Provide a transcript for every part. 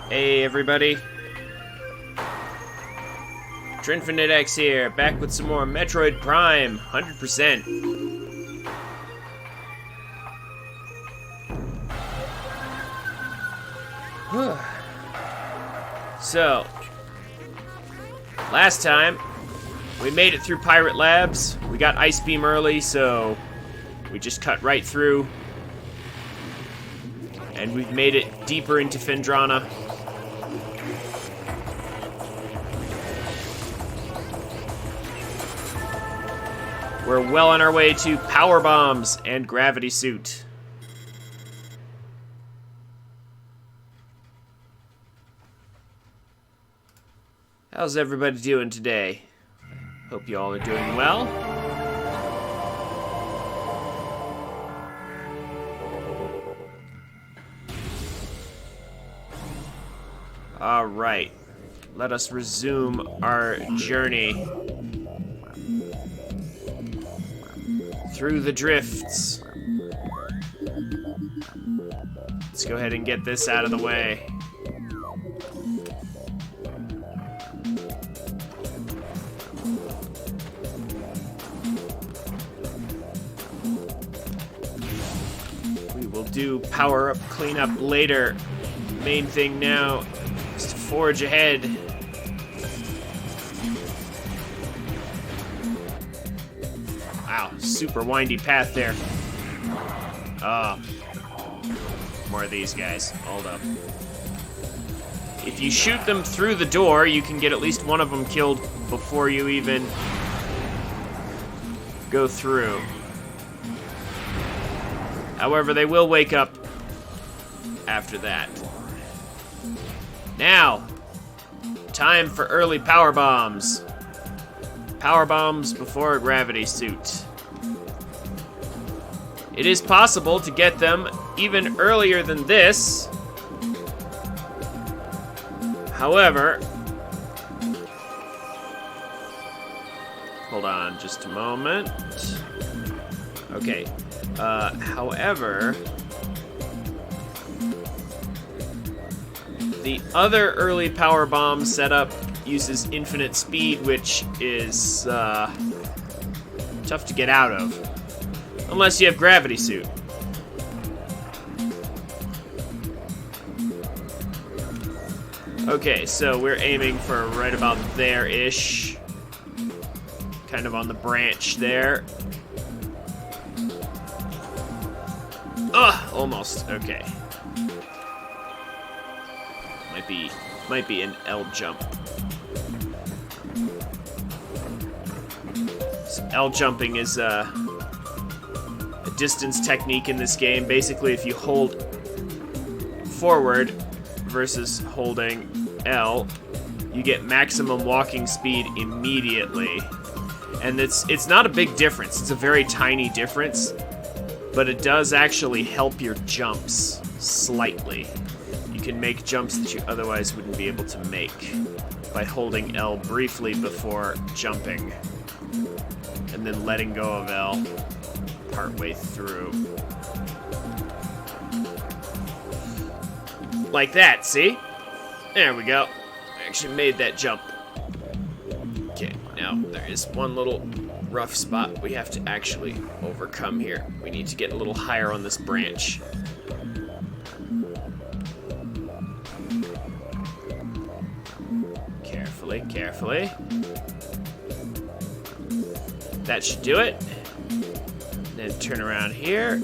Hey everybody, TrinfiniteX here, back with some more Metroid Prime, 100%. So, last time, we made it through Pirate Labs. We got Ice Beam early, so we just cut right through. And we've made it deeper into Phendrana. We're well on our way to power bombs and gravity suit. How's everybody doing today? Hope you all are doing well. All right, let us resume our journey through the drifts. Let's go ahead and get this out of the way. We will do power-up cleanup later. Main thing now is to forge ahead. Wow, super windy path there. More of these guys. Hold up. If you shoot them through the door, you can get at least one of them killed before you even go through. However, they will wake up after that. Now, time for early power bombs. Power bombs before a gravity suit. It is possible to get them even earlier than this. However, hold on just a moment. Okay. However, the other early power bomb setup uses infinite speed, which is tough to get out of. Unless you have gravity suit. Okay, so we're aiming for right about there-ish. Kind of on the branch there. Ugh, almost. Okay. Might be an L jump. So L jumping is a distance technique in this game. Basically, if you hold forward versus holding L, you get maximum walking speed immediately. And it's not a big difference. It's a very tiny difference, but it does actually help your jumps slightly. You can make jumps that you otherwise wouldn't be able to make by holding L briefly before jumping and then letting go of L partway through. Like that, see? There we go. I actually made that jump. Okay, now there is one little rough spot we have to actually overcome here. We need to get a little higher on this branch. Carefully, carefully. That should do it. Then turn around here.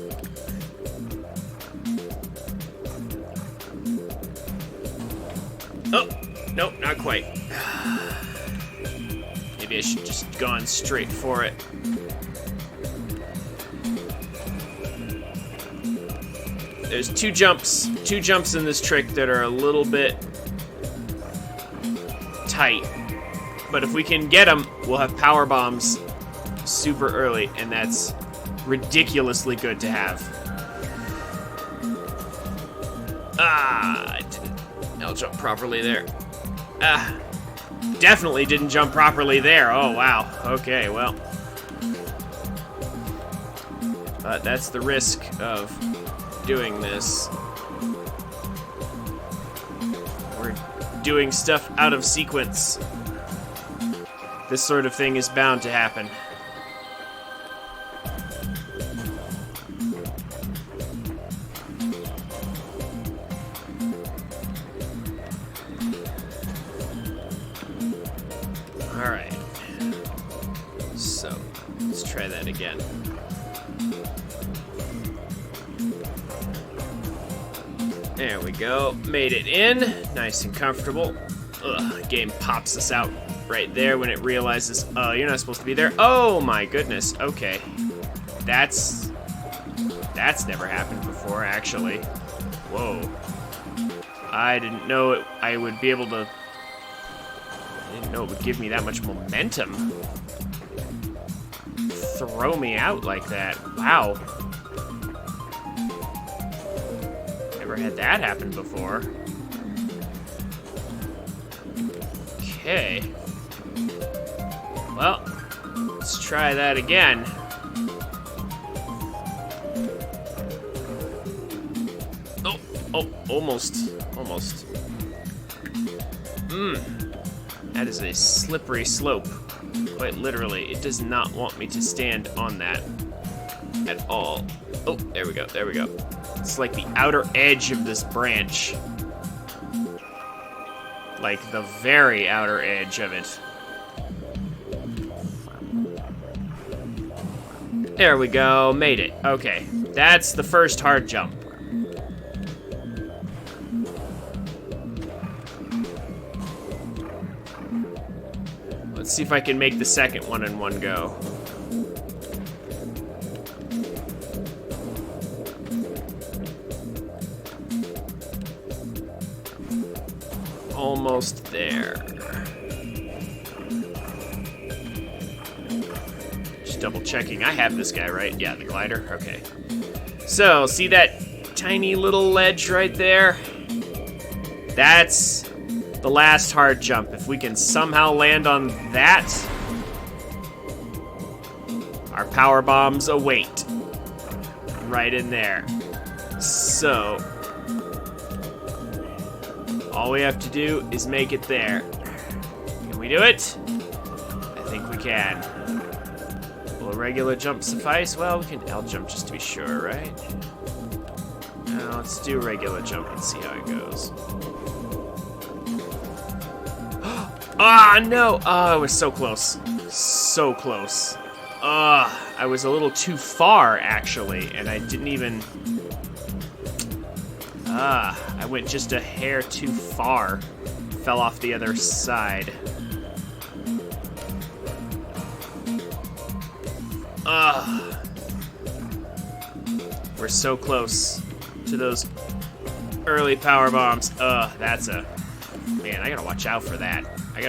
Oh, nope, not quite. Maybe I should just gone straight for it. There's two jumps in this trick that are a little bit tight. But if we can get them, we'll have power bombs super early, and that's ridiculously good to have. I didn't jump properly there. Definitely didn't jump properly there. Oh, wow. Okay, well. But that's the risk of doing this. doing stuff out of sequence. This sort of thing is bound to happen. Alright. So, let's try that again. There we go. Made it in. Nice and comfortable. Ugh, game pops us out right there when it realizes, oh, you're not supposed to be there. Oh my goodness. Okay. That's never happened before, actually. Whoa. I didn't know I would be able to... I didn't know it would give me that much momentum. Throw me out like that. Wow. Never had that happen before. Okay. Well, let's try that again. Oh, almost. That is a slippery slope. Quite literally, it does not want me to stand on that at all. Oh, there we go. It's like the outer edge of this branch. Like the very outer edge of it. There we go, made it. Okay, that's the first hard jump. Let's see if I can make the second one in one go. Almost there. Just double checking. I have this guy, right? Yeah, the glider. Okay. So, see that tiny little ledge right there? That's the last hard jump. If we can somehow land on that, our power bombs await. Right in there. So, all we have to do is make it there. Can we do it? I think we can. Will a regular jump suffice? Well, we can L jump just to be sure, right? Now let's do a regular jump and see how it goes. Ah, no! Oh, it was so close. So close. I was a little too far, actually, and I didn't even... I went just a hair too far. Fell off the other side. We're so close to those early power bombs. That's a... Man, I gotta watch out for that. I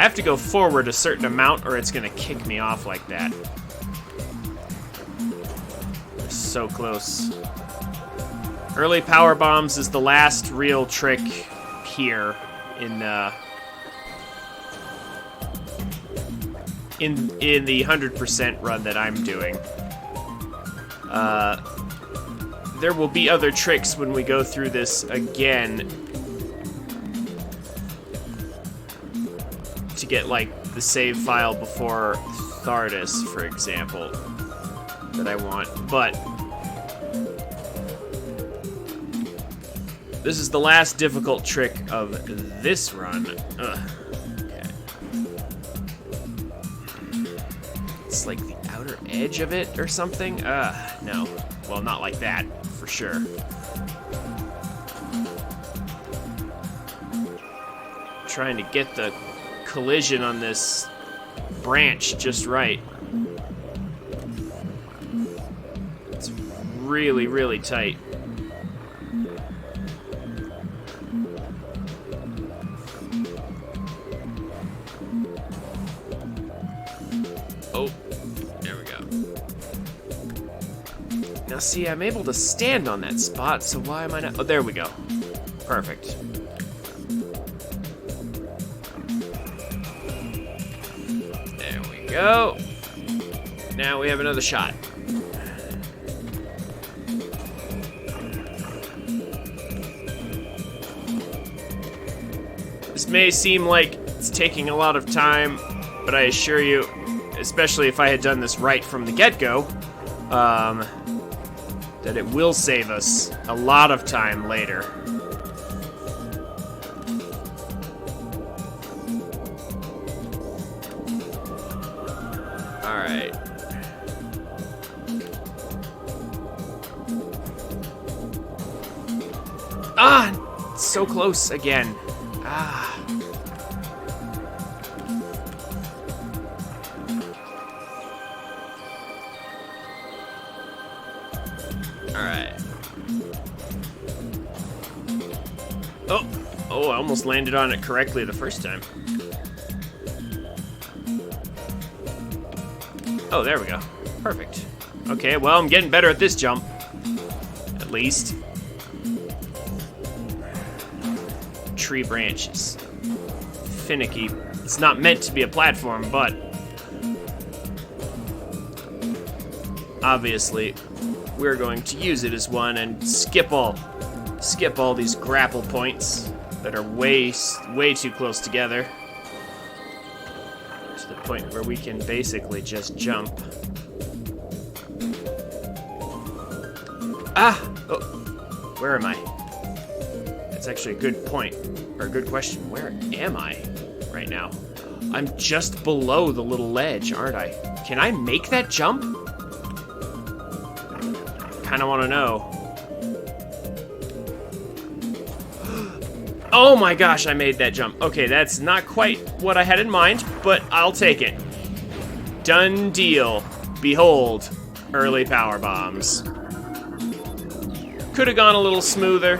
have to go forward a certain amount or it's gonna kick me off like that. We're so close. Early power bombs is the last real trick here in the 100% run that I'm doing. There will be other tricks when we go through this again to get, like, the save file before Thardus, for example, that I want, but this is the last difficult trick of this run. Okay. It's like the outer edge of it or something? No. Well, not like that, for sure. Trying to get the collision on this branch just right. It's really, really tight. Oh, there we go. Now see, I'm able to stand on that spot, so why am I not? Oh, there we go. Perfect. There we go. Now we have another shot. This may seem like it's taking a lot of time, but I assure you, especially if I had done this right from the get-go, that it will save us a lot of time later. Alright. Ah! So close again. Ah. Alright. Oh, I almost landed on it correctly the first time. Oh, there we go. Perfect. Okay, well, I'm getting better at this jump. At least. Tree branches. Finicky. It's not meant to be a platform, but obviously we're going to use it as one and skip all these grapple points that are way too close together to the point where we can basically just jump. Ah! Oh, where am I? That's actually a good point, or a good question. Where am I right now? I'm just below the little ledge, aren't I? Can I make that jump? Kinda wanna know. Oh my gosh, I made that jump. Okay, that's not quite what I had in mind, but I'll take it. Done deal. Behold, early power bombs. Could have gone a little smoother,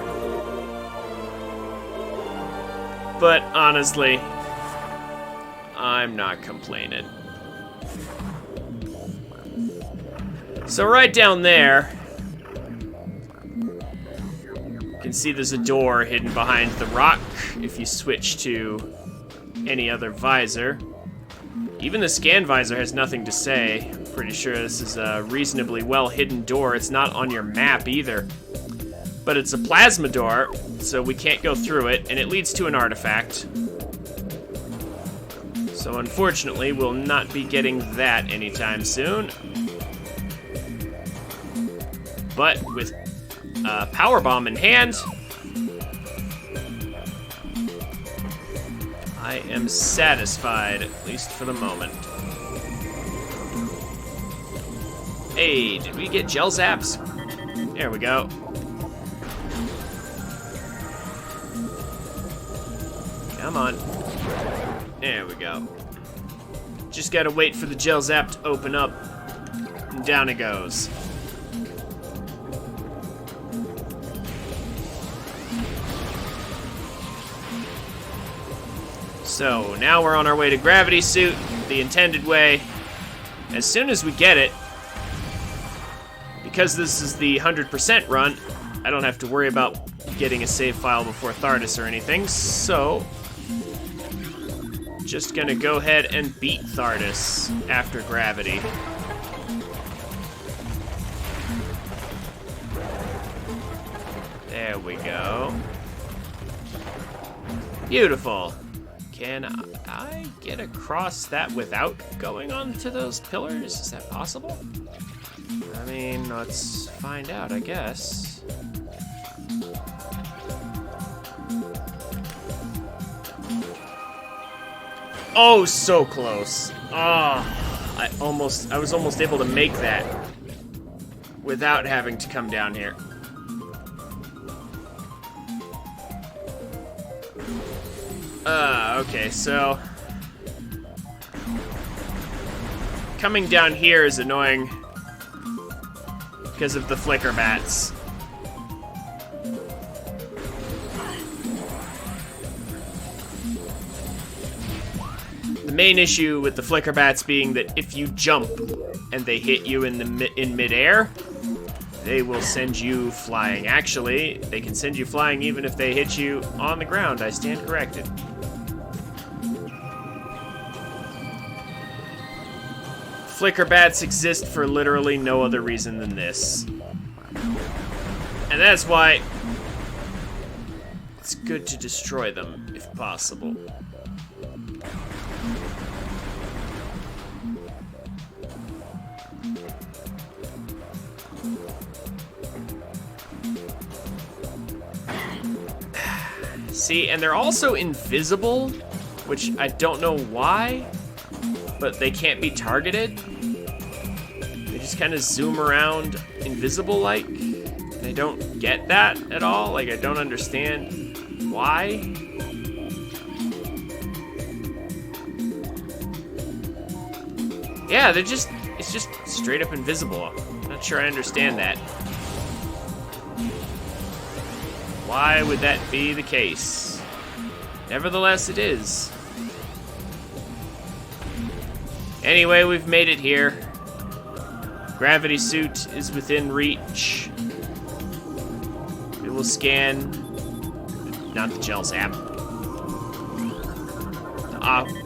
but honestly, I'm not complaining. So right down there, you can see there's a door hidden behind the rock if you switch to any other visor. Even the scan visor has nothing to say. I'm pretty sure this is a reasonably well hidden door. It's not on your map either. But it's a plasma door, so we can't go through it, and it leads to an artifact. So unfortunately, we'll not be getting that anytime soon. But with a power bomb in hand, I am satisfied, at least for the moment. Hey, did we get gel zaps? There we go. Come on. There we go. Just gotta wait for the gel zap to open up, and down it goes. So, now we're on our way to Gravity Suit, the intended way. As soon as we get it, because this is the 100% run, I don't have to worry about getting a save file before Thardus or anything, so just gonna go ahead and beat Thardus after Gravity. There we go. Beautiful. Can I get across that without going onto those pillars? Is that possible? I mean, let's find out, I guess. Oh, so close. Oh, I was almost able to make that without having to come down here. Okay, so coming down here is annoying because of the flicker bats. The main issue with the flicker bats being that if you jump and they hit you in midair, they will send you flying. Actually, they can send you flying even if they hit you on the ground. I stand corrected. Flicker bats exist for literally no other reason than this. And that's why it's good to destroy them, if possible. See, and they're also invisible, which I don't know why, but they can't be targeted. They just kind of zoom around invisible-like. I don't get that at all. Like, I don't understand why. Yeah, it's just straight up invisible. I'm not sure I understand that. Why would that be the case? Nevertheless, it is. Anyway, we've made it here. Gravity suit is within reach. We will scan, not the gel zap,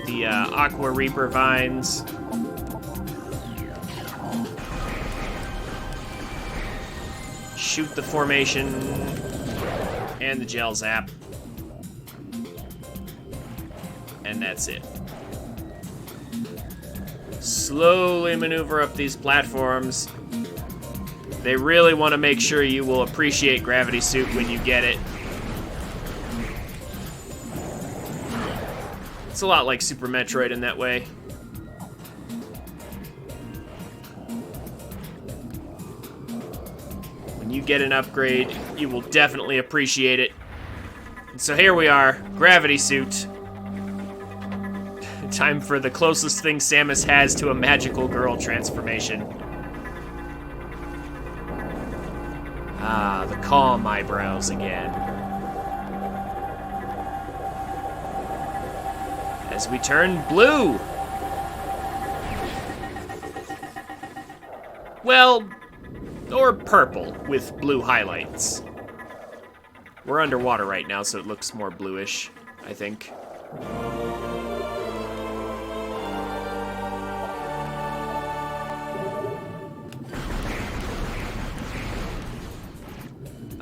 the Aqua Reaper vines. Shoot the formation and the gel zap. And that's it. Slowly maneuver up these platforms. They really want to make sure you will appreciate Gravity Suit when you get it. It's a lot like Super Metroid in that way. When you get an upgrade, you will definitely appreciate it. And so here we are, Gravity Suit. Time for the closest thing Samus has to a magical girl transformation. Ah, the calm eyebrows again. As we turn blue. Well, or purple with blue highlights. We're underwater right now, so it looks more bluish, I think.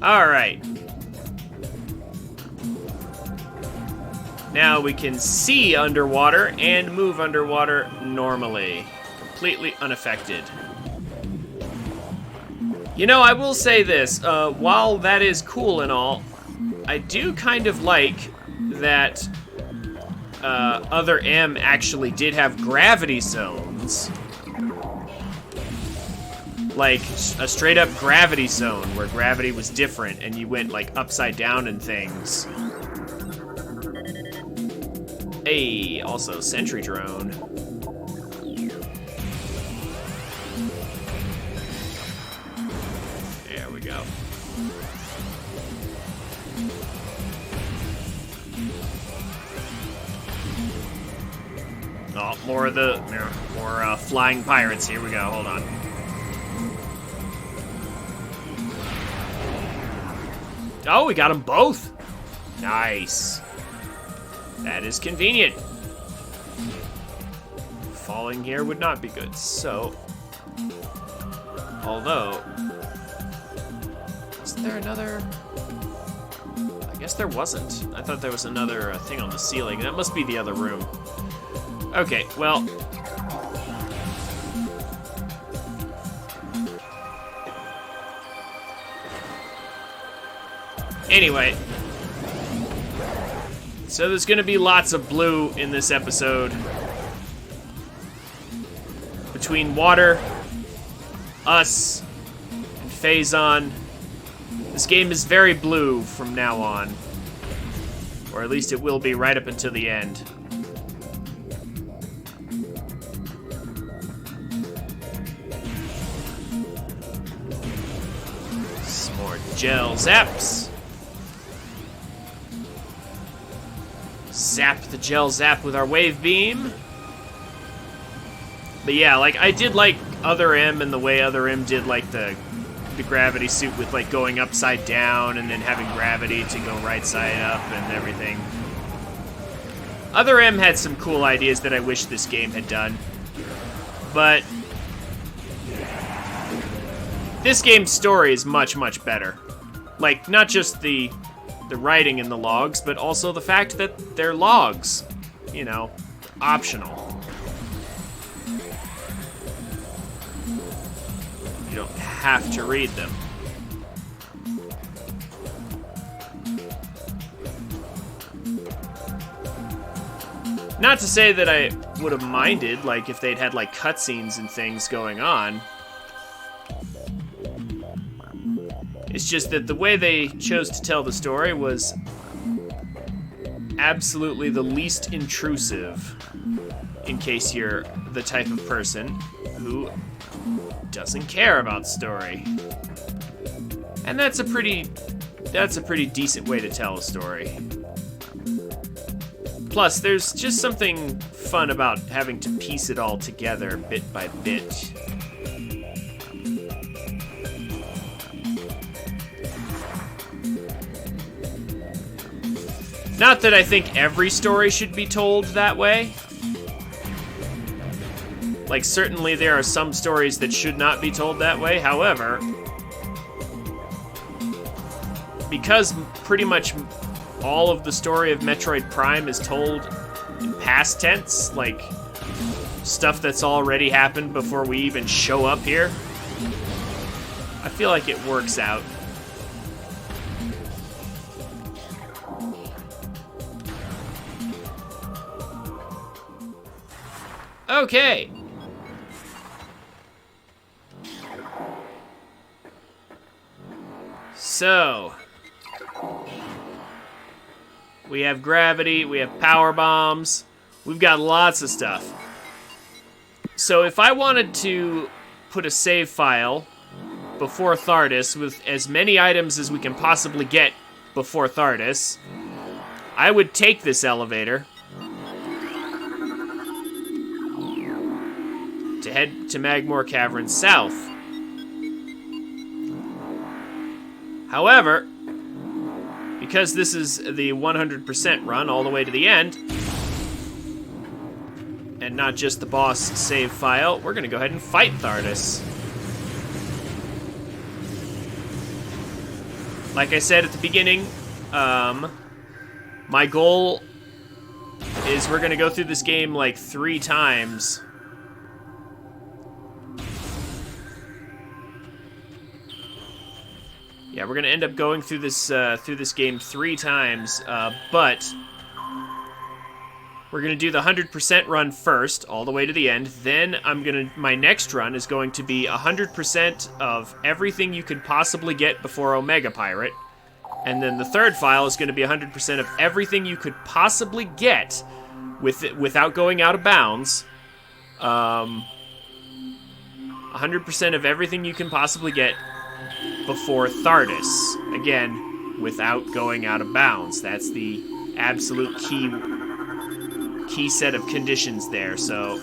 All right. Now we can see underwater and move underwater normally, completely unaffected. You know, I will say this, while that is cool and all, I do kind of like that Other M actually did have gravity zones. Like, a straight-up gravity zone where gravity was different and you went, like, upside down and things. Hey, also, sentry drone. There we go. Oh, more flying pirates. Here we go, hold on. Oh, we got them both. Nice. That is convenient. Falling here would not be good. So, although, isn't there another? I guess there wasn't. I thought there was another thing on the ceiling. That must be the other room. Okay, well. Anyway, so there's going to be lots of blue in this episode. Between water, us, and Phazon, this game is very blue from now on. Or at least it will be right up until the end. Some more gel zaps. Zap the gel zap with our wave beam. But yeah, like, I did like Other M and the way Other M did, like, the gravity suit with, like, going upside down and then having gravity to go right side up and everything. Other M had some cool ideas that I wish this game had done. But this game's story is much, much better. Like, not just the the writing in the logs, but also the fact that they're logs. You know, optional. You don't have to read them. Not to say that I would have minded, like, if they'd had, like, cutscenes and things going on. It's just that the way they chose to tell the story was absolutely the least intrusive, in case you're the type of person who doesn't care about story. And that's a pretty decent way to tell a story. Plus, there's just something fun about having to piece it all together bit by bit. Not that I think every story should be told that way. Like, certainly there are some stories that should not be told that way. However, because pretty much all of the story of Metroid Prime is told in past tense, like stuff that's already happened before we even show up here, I feel like it works out. Okay. So, we have gravity, we have power bombs, we've got lots of stuff. So if I wanted to put a save file before Thardus with as many items as we can possibly get before Thardus, I would take this elevator to head to Magmoor Cavern South. However, because this is the 100% run all the way to the end, and not just the boss save file, we're gonna go ahead and fight Thardus. Like I said at the beginning, my goal is we're gonna go through this game like 3 times. Yeah, we're gonna end up going through this game 3 times, but we're gonna do the 100% run first, all the way to the end. Then my next run is going to be 100% of everything you could possibly get before Omega Pirate, and then the third file is going to be 100% of everything you could possibly get without going out of bounds. 100% of everything you can possibly get before Thardus. Again, without going out of bounds. That's the absolute key set of conditions there, so...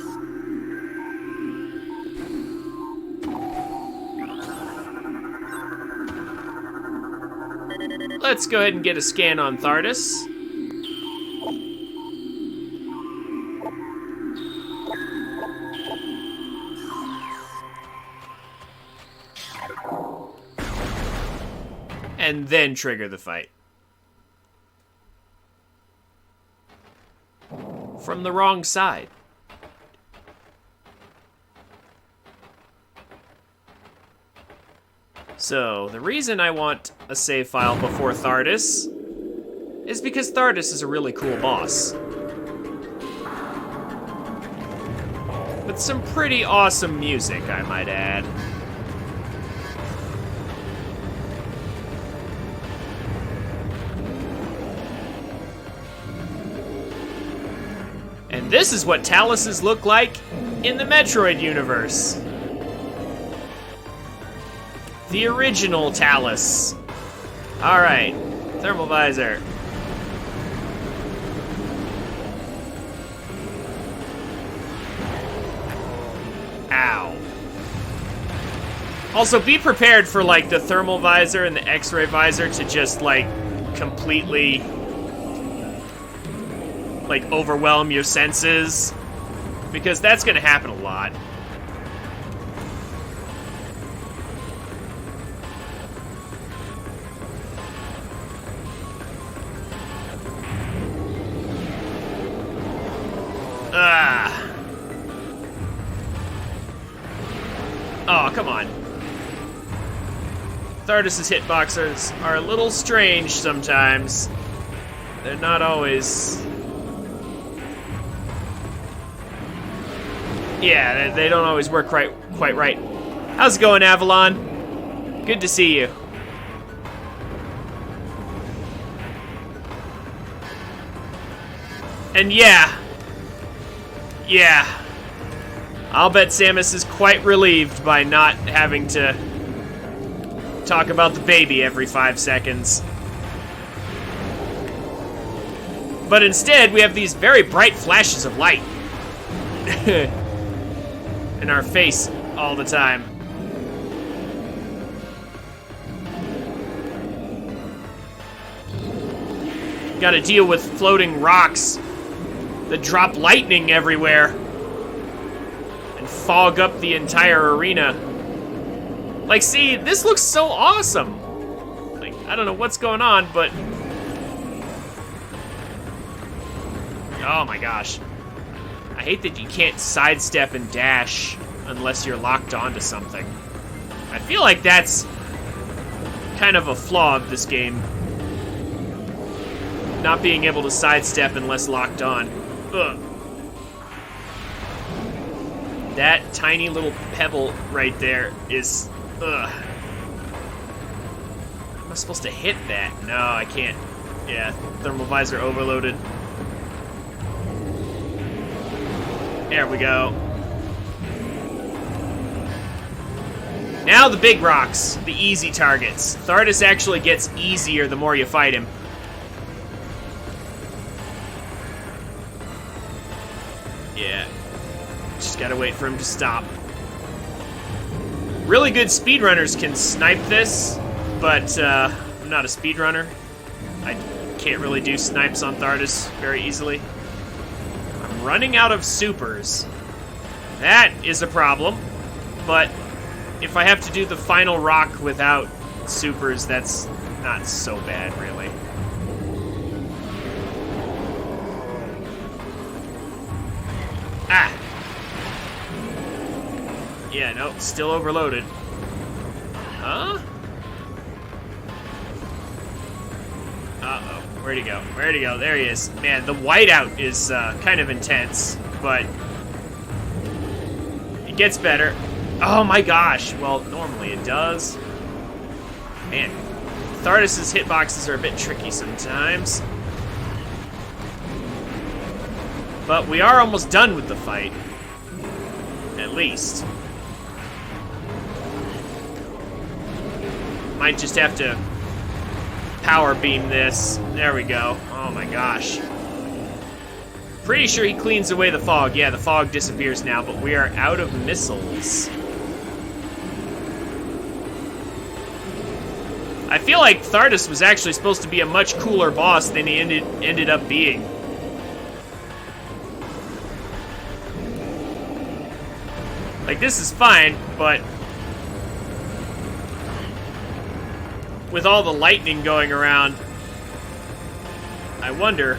Let's go ahead and get a scan on Thardus. And then trigger the fight. From the wrong side. So, the reason I want a save file before Thardus is because Thardus is a really cool boss. With some pretty awesome music, I might add. And this is what Taluses look like in the Metroid universe. The original Talus. Alright, thermal visor. Ow. Also, be prepared for, like, the thermal visor and the X-ray visor to just, like, completely... like, overwhelm your senses, because that's gonna happen a lot. Oh, come on. Thardus's hitboxes are a little strange sometimes. They're not always... Yeah, they don't always work quite right. How's it going, Avalon? Good to see you. And yeah, I'll bet Samus is quite relieved by not having to talk about the baby every 5 seconds. But instead, we have these very bright flashes of light in our face all the time. Gotta deal with floating rocks that drop lightning everywhere and fog up the entire arena. Like, see, this looks so awesome. Like, I don't know what's going on, but... Oh my gosh. I hate that you can't sidestep and dash unless you're locked onto something. I feel like that's kind of a flaw of this game. Not being able to sidestep unless locked on. Ugh. That tiny little pebble right there is... Ugh. Am I supposed to hit that? No, I can't. Yeah, thermal visor overloaded. There we go. Now the big rocks, the easy targets. Thardus actually gets easier the more you fight him. Yeah. Just gotta wait for him to stop. Really good speedrunners can snipe this, but I'm not a speedrunner. I can't really do snipes on Thardus very easily. I'm running out of supers. That is a problem, but if I have to do the final rock without supers, that's not so bad, really. Ah! Yeah, no, still overloaded. Huh? Uh-oh. Where'd he go? Where'd he go? There he is. Man, the whiteout is kind of intense, but it gets better. Oh my gosh. Well, normally it does. Man, Thardus's hitboxes are a bit tricky sometimes. But we are almost done with the fight. At least. Might just have to power beam this. There we go. Oh my gosh. Pretty sure he cleans away the fog. Yeah, the fog disappears now, but we are out of missiles. I feel like Thardus was actually supposed to be a much cooler boss than he ended up being. Like, this is fine, but with all the lightning going around, I wonder,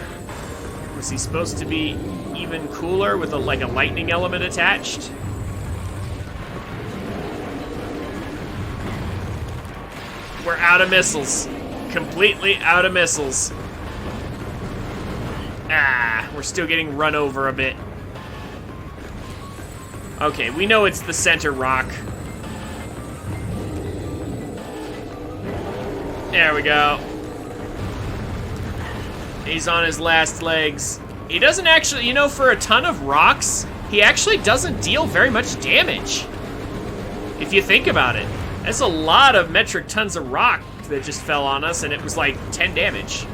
was he supposed to be even cooler with like a lightning element attached? We're out of missiles. Completely out of missiles. Ah, we're still getting run over a bit. Okay, we know it's the center rock. There we go. He's on his last legs. He doesn't actually, you know, for a ton of rocks, he actually doesn't deal very much damage. If you think about it. That's a lot of metric tons of rock that just fell on us, and it was like 10 damage.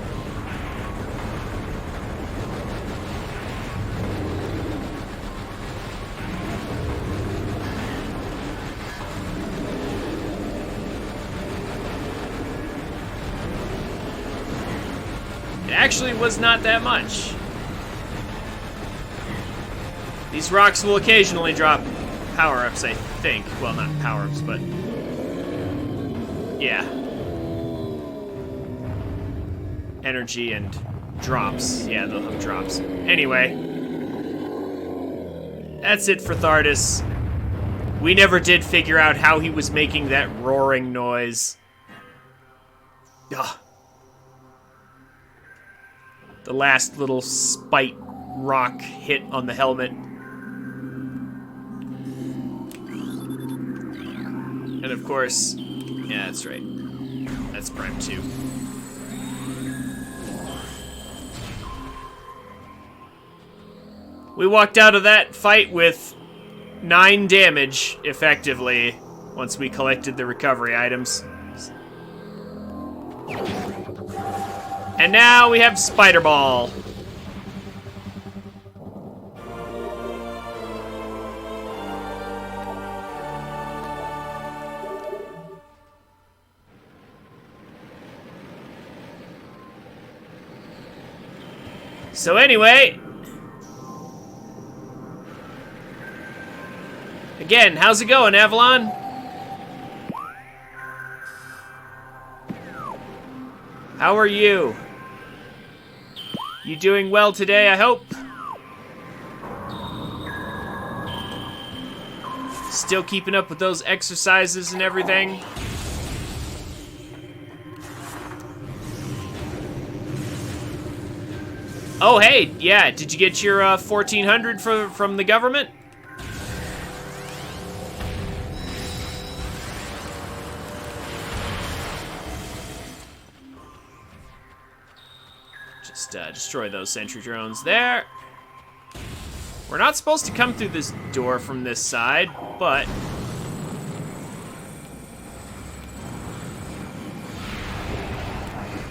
It actually was not that much. These rocks will occasionally drop power-ups, I think. Well, not power-ups, but... yeah. Energy and drops. Yeah, they'll have drops. Anyway. That's it for Thardus. We never did figure out how he was making that roaring noise. Ugh. The last little spite rock hit on the helmet. And of course, yeah, that's right. That's Prime 2. We walked out of that fight with 9 damage, effectively, once we collected the recovery items. And now we have Spider Ball. So anyway, again, how's it going, Avalon? How are you? You doing well today, I hope? Still keeping up with those exercises and everything? Oh, hey, yeah, did you get your 1400 from the government? Just destroy those sentry drones there. We're not supposed to come through this door from this side, but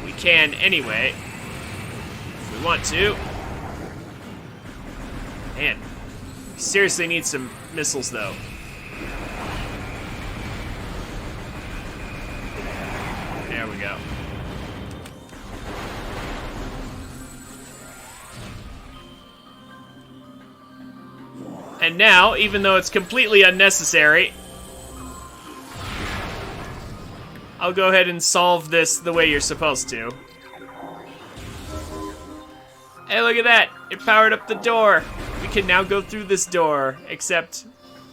we can anyway. We want to. Man, we seriously need some missiles, though. There we go. And now, even though it's completely unnecessary, I'll go ahead and solve this the way you're supposed to. Hey, look at that! It powered up the door! We can now go through this door, except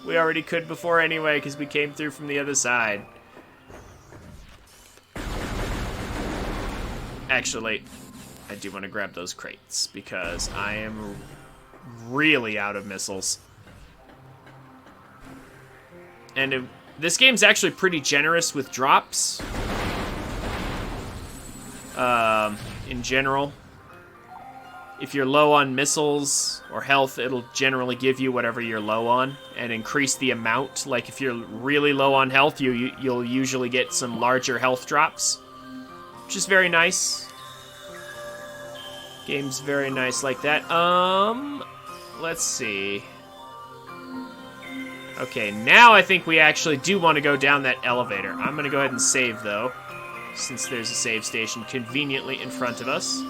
we already could before anyway, because we came through from the other side. Actually, I do want to grab those crates, because I am really out of missiles. And this game's actually pretty generous with drops. In general. If you're low on missiles or health, it'll generally give you whatever you're low on and increase the amount. Like if you're really low on health, you'll usually get some larger health drops, which is very nice. Game's very nice like that. Let's see. Okay, now I think we actually do want to go down that elevator. I'm going to go ahead and save, though, since there's a save station conveniently in front of us.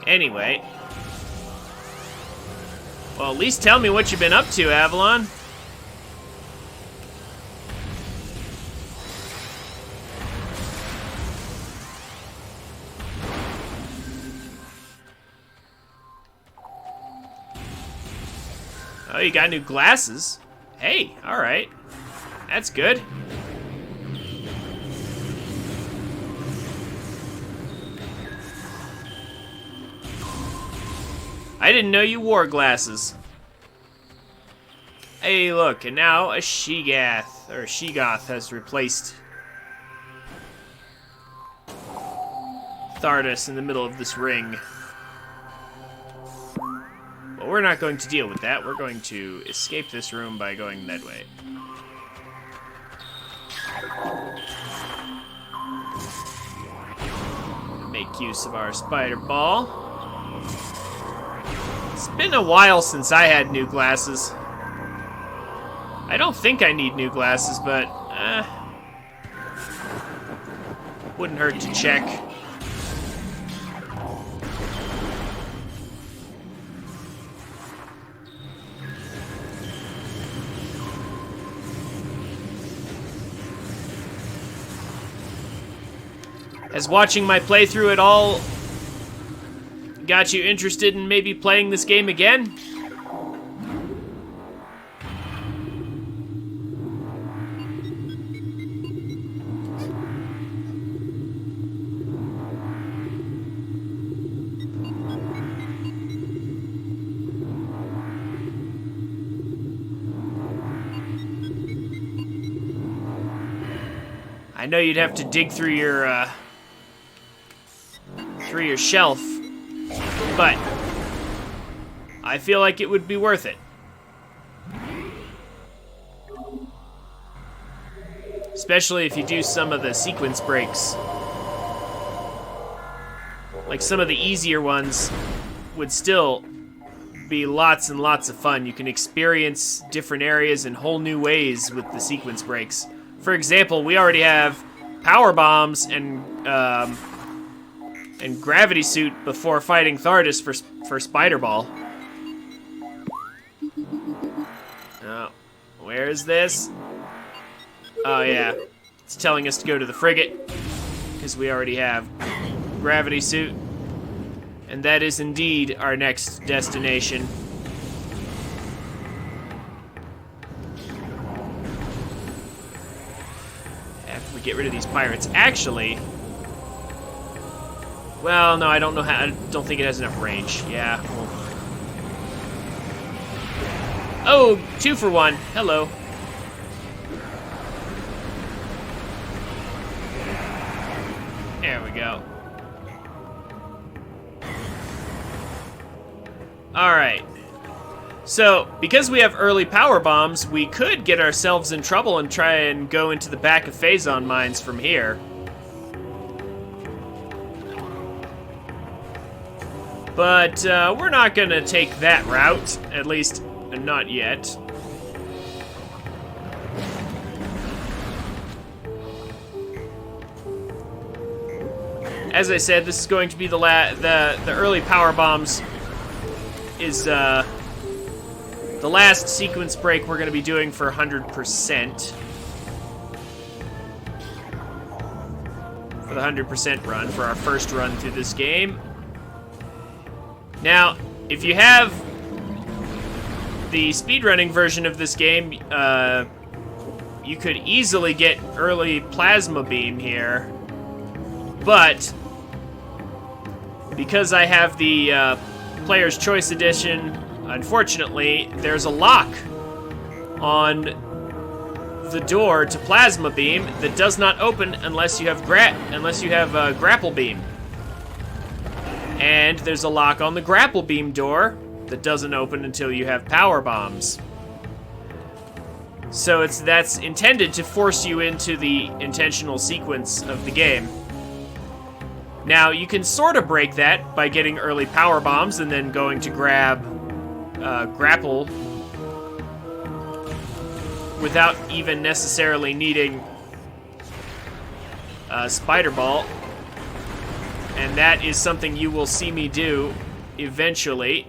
Anyway. Well, at least tell me what you've been up to, Avalon. Oh, you got new glasses? Hey, alright. That's good. I didn't know you wore glasses. Hey, look, and now a Shegoth has replaced Thardus in the middle of this ring. Well, we're not going to deal with that. We're going to escape this room by going that way. Make use of our spider ball. It's been a while since I had new glasses. I don't think I need new glasses, but wouldn't hurt to check. Has watching my playthrough at all got you interested in maybe playing this game again? I know you'd have to dig through your shelf, but I feel like it would be worth it. Especially if you do some of the sequence breaks. Like some of the easier ones would still be lots and lots of fun. You can experience different areas in whole new ways with the sequence breaks. For example, we already have power bombs and gravity suit before fighting Thardus for Spider Ball. Oh, where is this? Oh yeah, it's telling us to go to the frigate because we already have gravity suit, and that is indeed our next destination. Get rid of these pirates. Actually, well, no, I don't know how. I don't think it has enough range. Yeah. Well. Oh, 2 for 1. Hello. There we go. All right. So, because we have early power bombs, we could get ourselves in trouble and try and go into the back of Phazon mines from here. But we're not gonna take that route, at least not yet. As I said, this is going to be the early power bombs is the last sequence break we're going to be doing for 100%. For the 100% run, for our first run through this game. Now, if you have the speedrunning version of this game, you could easily get early plasma beam here. But because I have the Player's Choice Edition, unfortunately, there's a lock on the door to Plasma Beam that does not open unless you have Grapple Beam. And there's a lock on the Grapple Beam door that doesn't open until you have Power Bombs. So that's intended to force you into the intentional sequence of the game. Now, you can sort of break that by getting early Power Bombs and then going to grab grapple without even necessarily needing Spider Ball. And that is something you will see me do eventually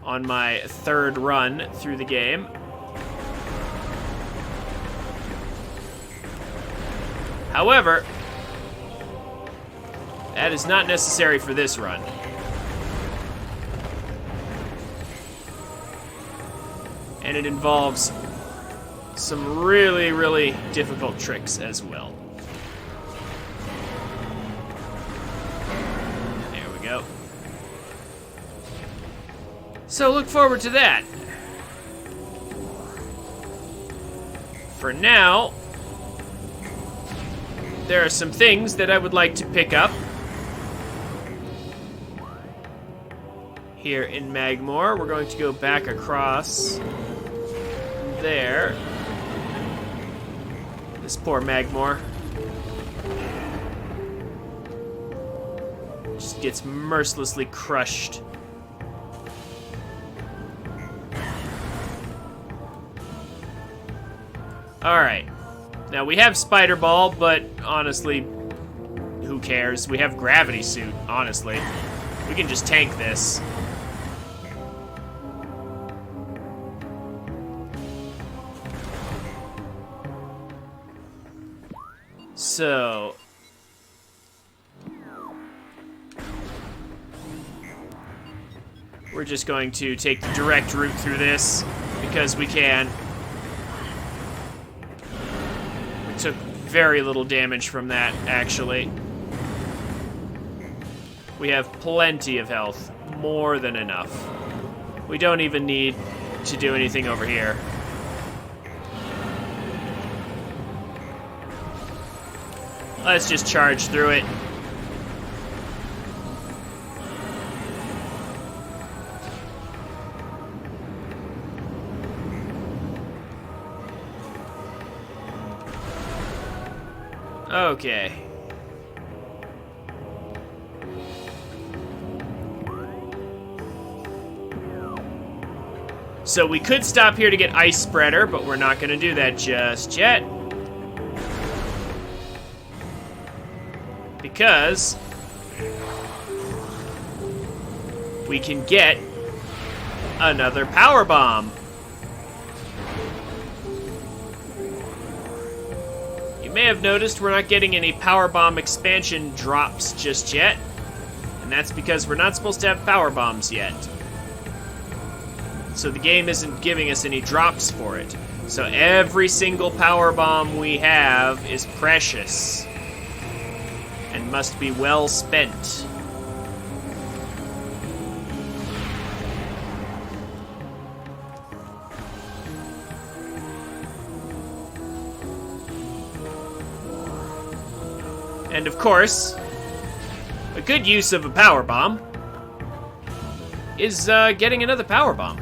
on my 3rd run through the game. However, that is not necessary for this run. And it involves some really, really difficult tricks as well. There we go. So look forward to that. For now, there are some things that I would like to pick up here in Magmore. We're going to go back across there. This poor Magmore just gets mercilessly crushed. Alright. Now, we have Spider Ball, but honestly, who cares? We have Gravity Suit, honestly. We can just tank this. So... we're just going to take the direct route through this, because we can. We took very little damage from that, actually. We have plenty of health. More than enough. We don't even need to do anything over here. Let's just charge through it. Okay. So we could stop here to get Ice Spreader, but we're not going to do that just yet. Because we can get another Power Bomb. You may have noticed we're not getting any Power Bomb expansion drops just yet. And that's because we're not supposed to have Power Bombs yet. So the game isn't giving us any drops for it. So every single Power Bomb we have is precious. And must be well spent. And of course, a good use of a Power Bomb is getting another Power Bomb.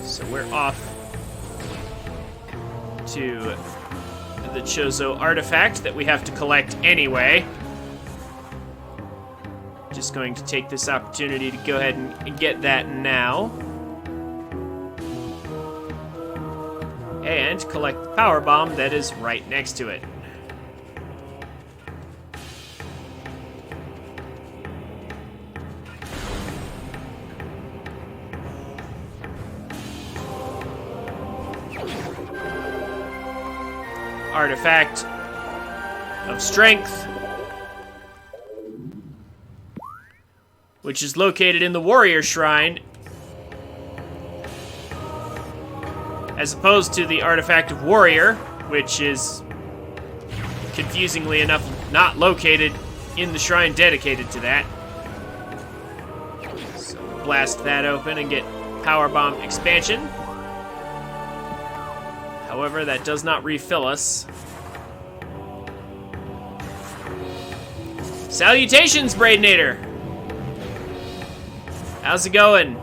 So we're off to the Chozo artifact that we have to collect anyway. Just going to take this opportunity to go ahead and get that now. And collect the Power Bomb that is right next to it. Artifact of Strength, which is located in the Warrior Shrine, as opposed to the Artifact of Warrior, which is, confusingly enough, not located in the shrine dedicated to that. So blast that open and get Power Bomb expansion. However, that does not refill us. Salutations, Braidinator! How's it going?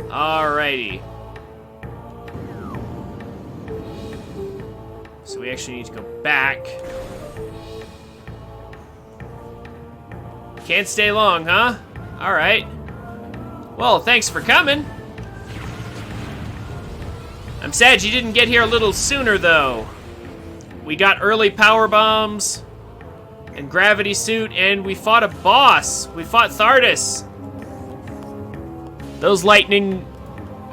Alrighty. So we actually need to go back. Can't stay long, huh? Alright. Well, thanks for coming. I'm sad you didn't get here a little sooner, though. We got early Power Bombs and Gravity Suit, and we fought a boss. We fought Thardus. Those lightning...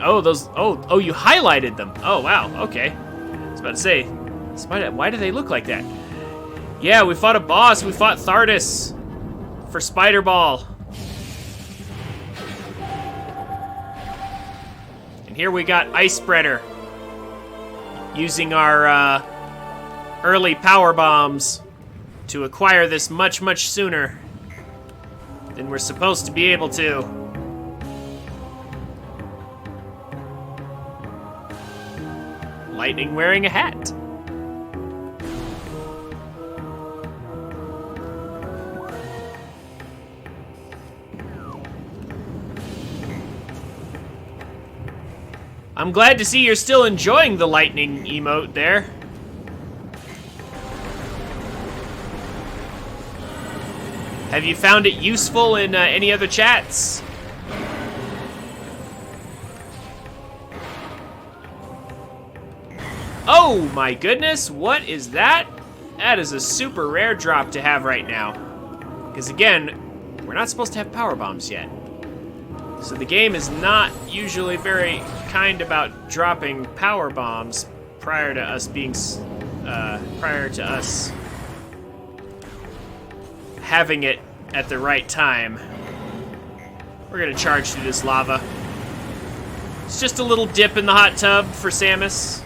Oh, those... Oh, you highlighted them. Oh, wow, okay. I was about to say, why do they look like that? Yeah, we fought a boss. We fought Thardus for Spider Ball. And here we got Ice Spreader using our early Power Bombs to acquire this much, much sooner than we're supposed to be able to. Lightning wearing a hat. I'm glad to see you're still enjoying the lightning emote there. Have you found it useful in any other chats? Oh my goodness, what is that? That is a super rare drop to have right now. Because again, we're not supposed to have power bombs yet. So the game is not usually very kind about dropping power bombs prior to us having it at the right time. We're gonna charge through this lava. It's just a little dip in the hot tub for Samus.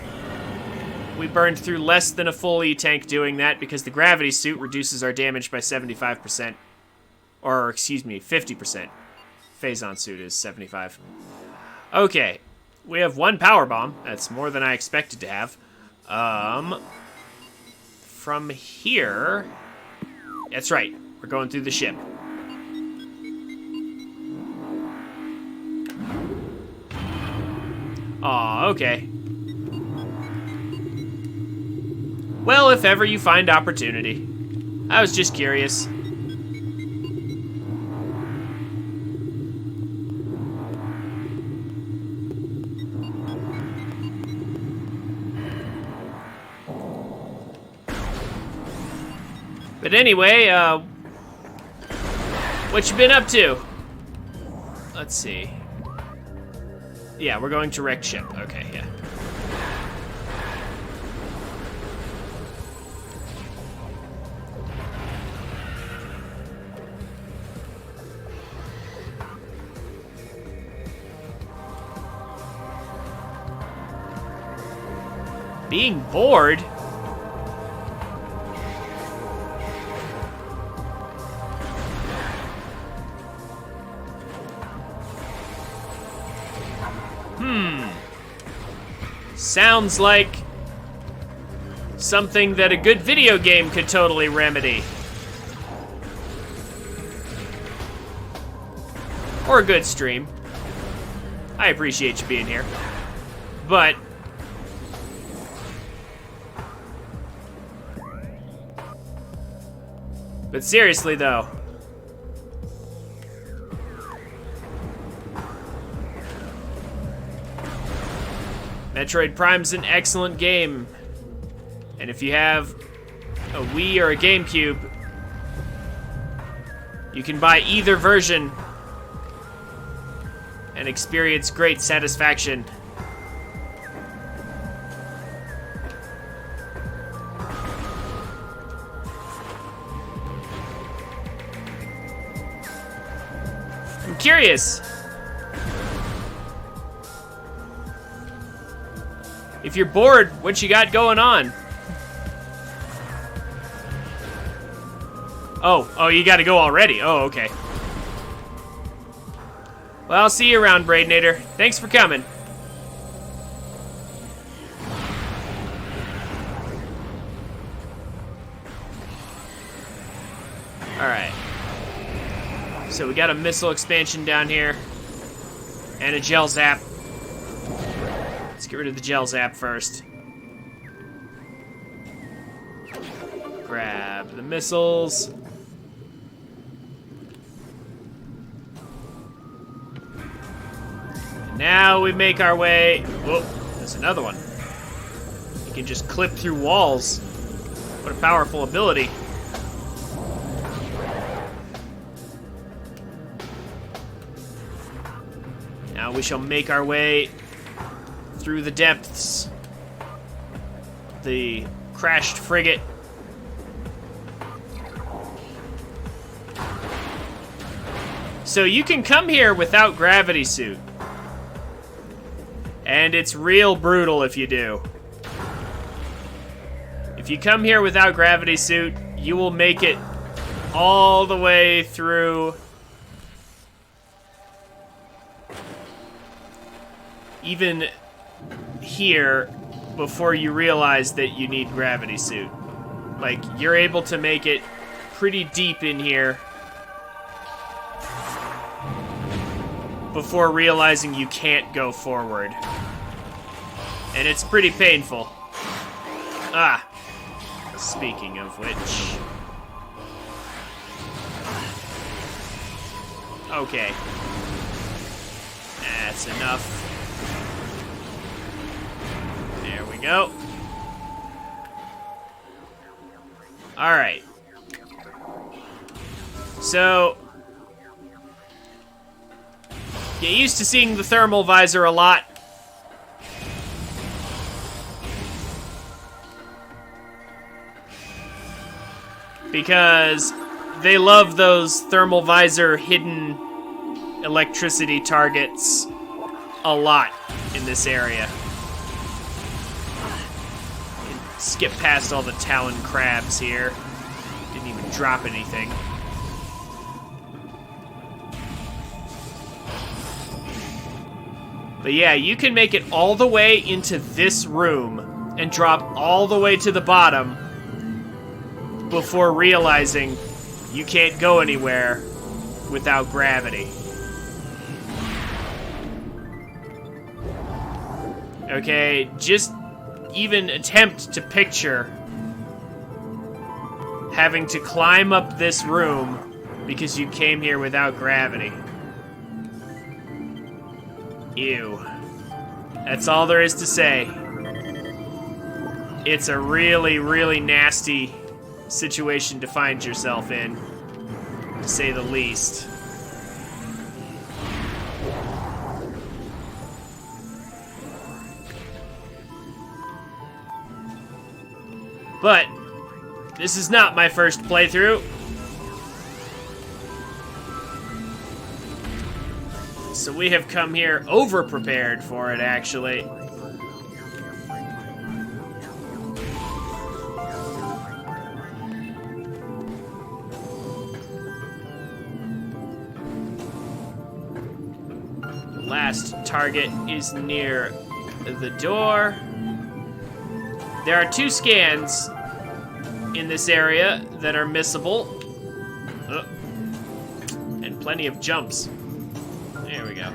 We burned through less than a full E-tank doing that because the gravity suit reduces our damage by 75%. Or, excuse me, 50%. Phazon suit is 75. Okay, we have one power bomb. That's more than I expected to have. From here... That's right, we're going through the ship. Aw, okay. Well, if ever you find opportunity. I was just curious. But anyway, what you been up to? Let's see. Yeah, we're going to wreck ship. Okay, yeah. Being bored? Sounds like something that a good video game could totally remedy. Or a good stream. I appreciate you being here. But... seriously, though. Metroid Prime's an excellent game. And if you have a Wii or a GameCube, you can buy either version and experience great satisfaction. I'm curious. If you're bored, what you got going on? Oh, you gotta go already. Oh, okay. Well, I'll see you around, Braidnator. Thanks for coming. Alright. So we got a missile expansion down here. And a gel zap. Let's get rid of the gel zap first. Grab the missiles. And now we make our way... Whoa, there's another one. You can just clip through walls. What a powerful ability. Now we shall make our way through the depths. The crashed frigate. So you can come here without gravity suit. And it's real brutal if you do. If you come here without gravity suit, you will make it all the way through. Even here before you realize that you need gravity suit. Like, you're able to make it pretty deep in here before realizing you can't go forward. And it's pretty painful. Ah, speaking of which... Okay. That's enough. There we go. Alright. So, get used to seeing the thermal visor a lot. Because they love those thermal visor hidden electricity targets a lot in this area. You can skip past all the talon crabs here. Didn't even drop anything. But yeah, you can make it all the way into this room and drop all the way to the bottom before realizing you can't go anywhere without gravity. Okay, just even attempt to picture having to climb up this room because you came here without gravity. Ew. That's all there is to say. It's a really, really nasty situation to find yourself in, to say the least. But this is not my first playthrough. So we have come here over-prepared for it, actually. Last target is near the door. There are 2 scans in this area that are missable. And plenty of jumps. There we go.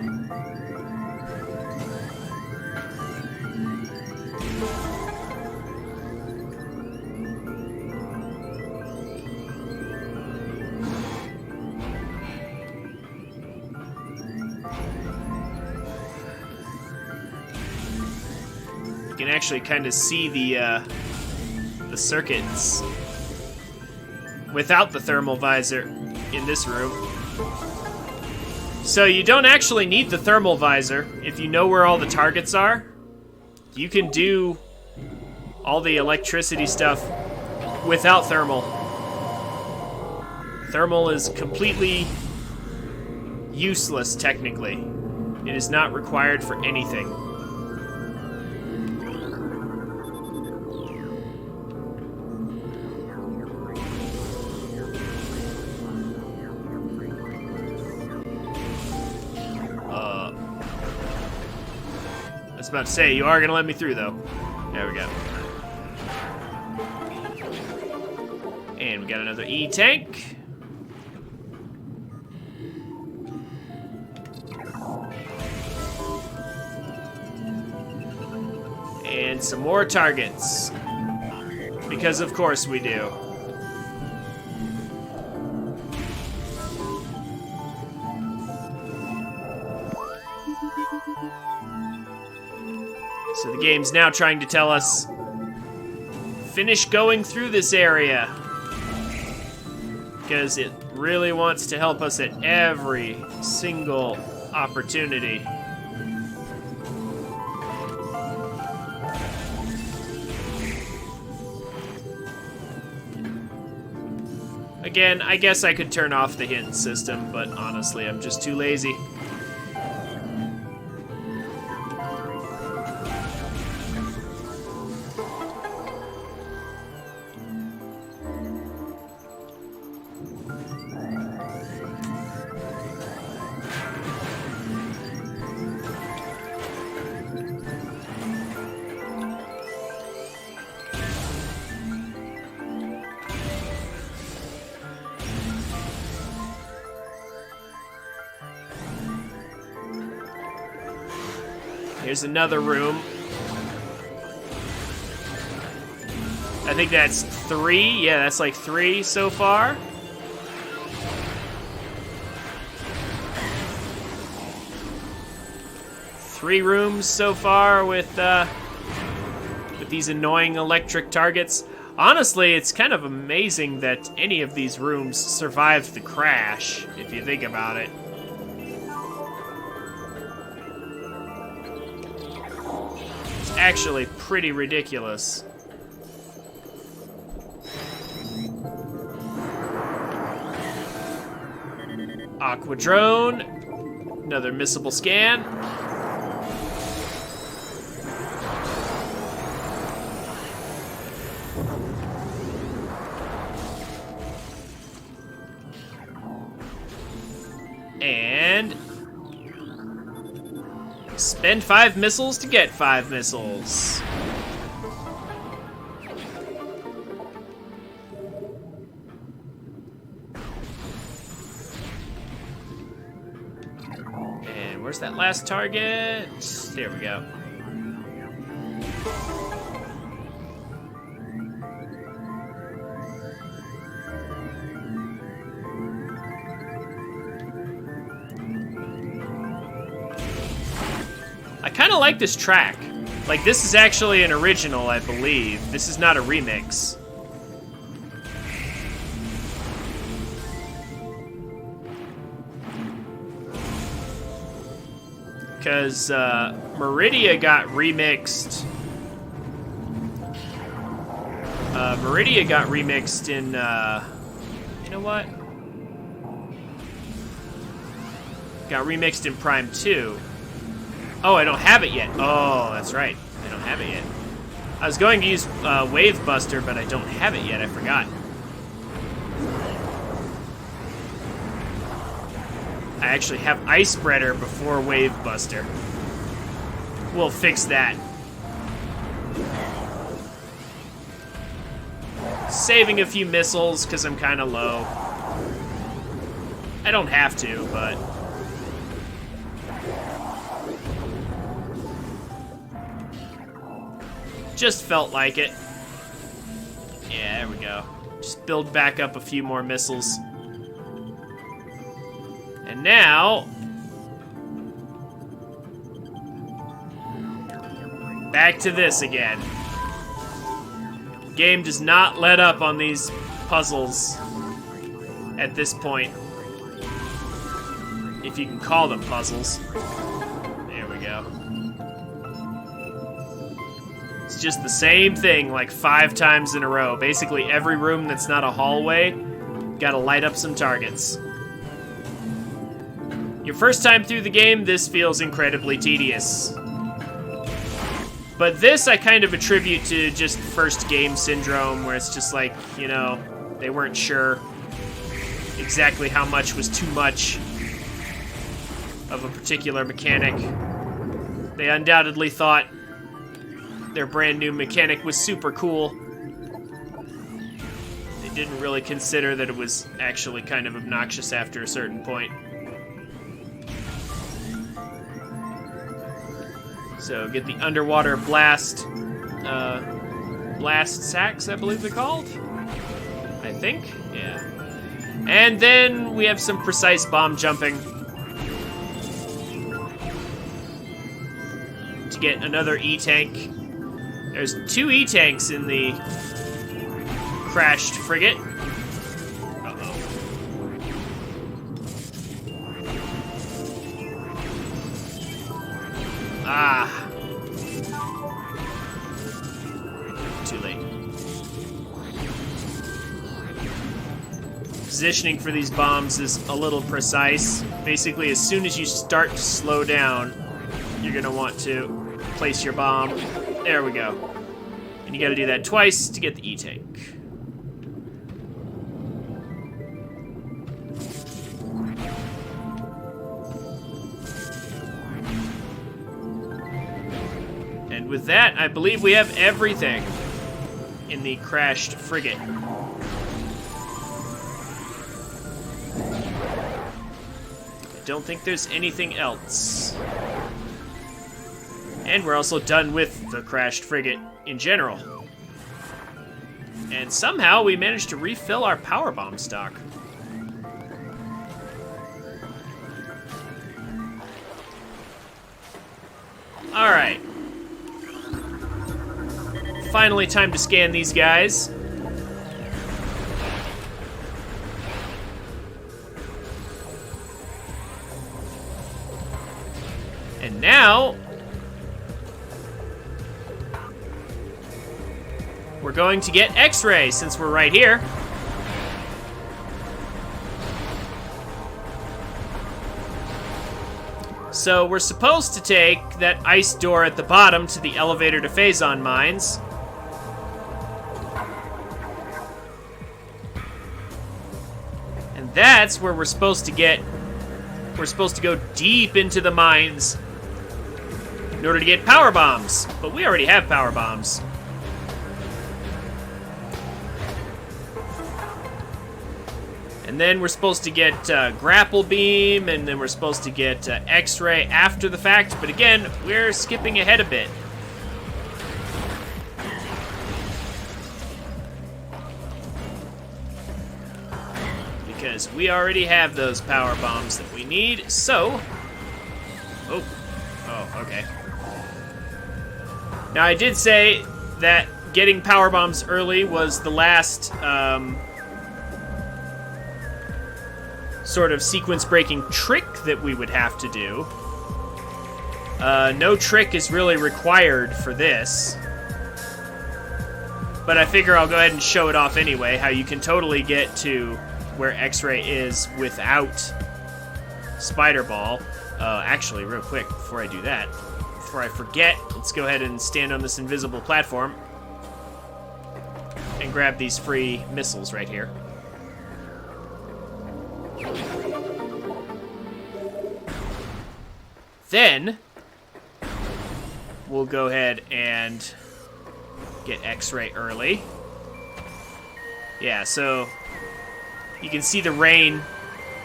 You can actually kind of see the circuits without the thermal visor in this room. So you don't actually need the thermal visor if you know where all the targets are. You can do all the electricity stuff without thermal. Thermal is completely useless, technically. It is not required for anything. I was about to say, you are going to let me through, though. There we go. And we got another E-tank. And some more targets. Because of course we do. So the game's now trying to tell us, finish going through this area. Because it really wants to help us at every single opportunity. Again, I guess I could turn off the hint system, but honestly, I'm just too lazy. Here's another room. I think that's 3. Yeah, that's like 3 so far. 3 rooms so far with these annoying electric targets. Honestly, it's kind of amazing that any of these rooms survived the crash, if you think about it. It's actually pretty ridiculous. Aquadrone. Another missable scan. And spend 5 missiles to get 5 missiles. And where's that last target? There we go. I kind of like this track. Like, this is actually an original, I believe. This is not a remix. Because Meridia got remixed. Meridia got remixed in, you know what? Got remixed in Prime 2. Oh, I don't have it yet. Oh, that's right. I don't have it yet. I was going to use Wave Buster, but I don't have it yet. I forgot. I actually have Ice Spreader before Wave Buster. We'll fix that. Saving a few missiles because I'm kind of low. I don't have to, but... just felt like it. Yeah, there we go. Just build back up a few more missiles. And now... back to this again. Game does not let up on these puzzles at this point. If you can call them puzzles. There we go. It's just the same thing like 5 times in a row. Basically every room that's not a hallway, gotta light up some targets. Your first time through the game, this feels incredibly tedious. But this I kind of attribute to just first game syndrome, where it's just like, you know, they weren't sure exactly how much was too much of a particular mechanic. They undoubtedly thought their brand new mechanic was super cool. They didn't really consider that it was actually kind of obnoxious after a certain point. So get the underwater blast sacks, I believe they're called. I think, yeah. And then we have some precise bomb jumping to get another E-tank. There's 2 E-tanks in the crashed frigate. Uh-oh. Ah. Too late. Positioning for these bombs is a little precise. Basically, as soon as you start to slow down, you're gonna want to place your bomb. There we go. And you gotta do that twice to get the E-tank. And with that, I believe we have everything in the crashed frigate. I don't think there's anything else. And we're also done with the crashed frigate in general. And somehow we managed to refill our power bomb stock. Alright. Finally time to scan these guys. And now... we're going to get X-ray, since we're right here. So we're supposed to take that ice door at the bottom to the elevator to Phazon Mines. And that's where we're supposed to get... we're supposed to go deep into the mines in order to get power bombs. But we already have power bombs. And then we're supposed to get grapple beam, and then we're supposed to get X-ray after the fact. But again, we're skipping ahead a bit. Because we already have those power bombs that we need, so... Oh, okay. Now, I did say that getting power bombs early was the last... sort of sequence-breaking trick that we would have to do. No trick is really required for this. But I figure I'll go ahead and show it off anyway, how you can totally get to where X-ray is without Spider Ball. Actually, real quick, before I do that, before I forget, let's go ahead and stand on this invisible platform and grab these free missiles right here. Then, we'll go ahead and get X-ray early. Yeah, so you can see the rain.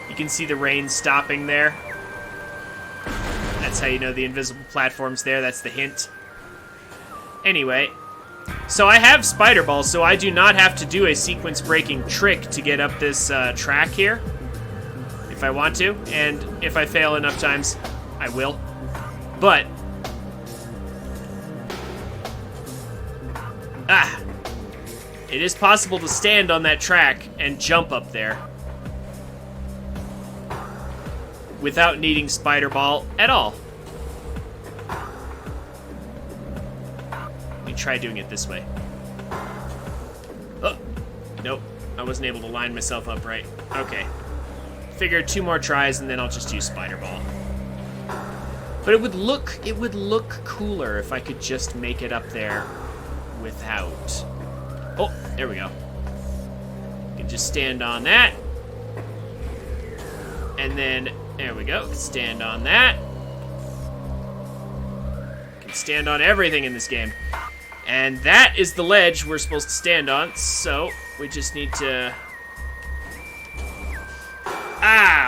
You can see the rain stopping there. That's how you know the invisible platform's there. That's the hint. Anyway, so I have Spider Ball, so I do not have to do a sequence-breaking trick to get up this track here, if I want to. And if I fail enough times, I will. But... it is possible to stand on that track and jump up there without needing Spider Ball at all. Let me try doing it this way. Oh, nope. I wasn't able to line myself up right. Okay. Figure 2 more tries and then I'll just use Spider Ball. But it would look cooler if I could just make it up there without. Oh, there we go. You can just stand on that. And then, there we go. Stand on that. You can stand on everything in this game. And that is the ledge we're supposed to stand on, so we just need to...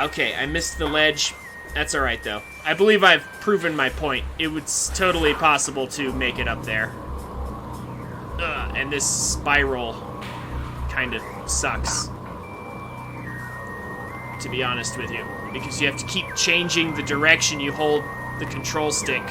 okay, I missed the ledge. That's alright, though. I believe I've proven my point. It was totally possible to make it up there. And this spiral kind of sucks, to be honest with you, because you have to keep changing the direction you hold the control stick.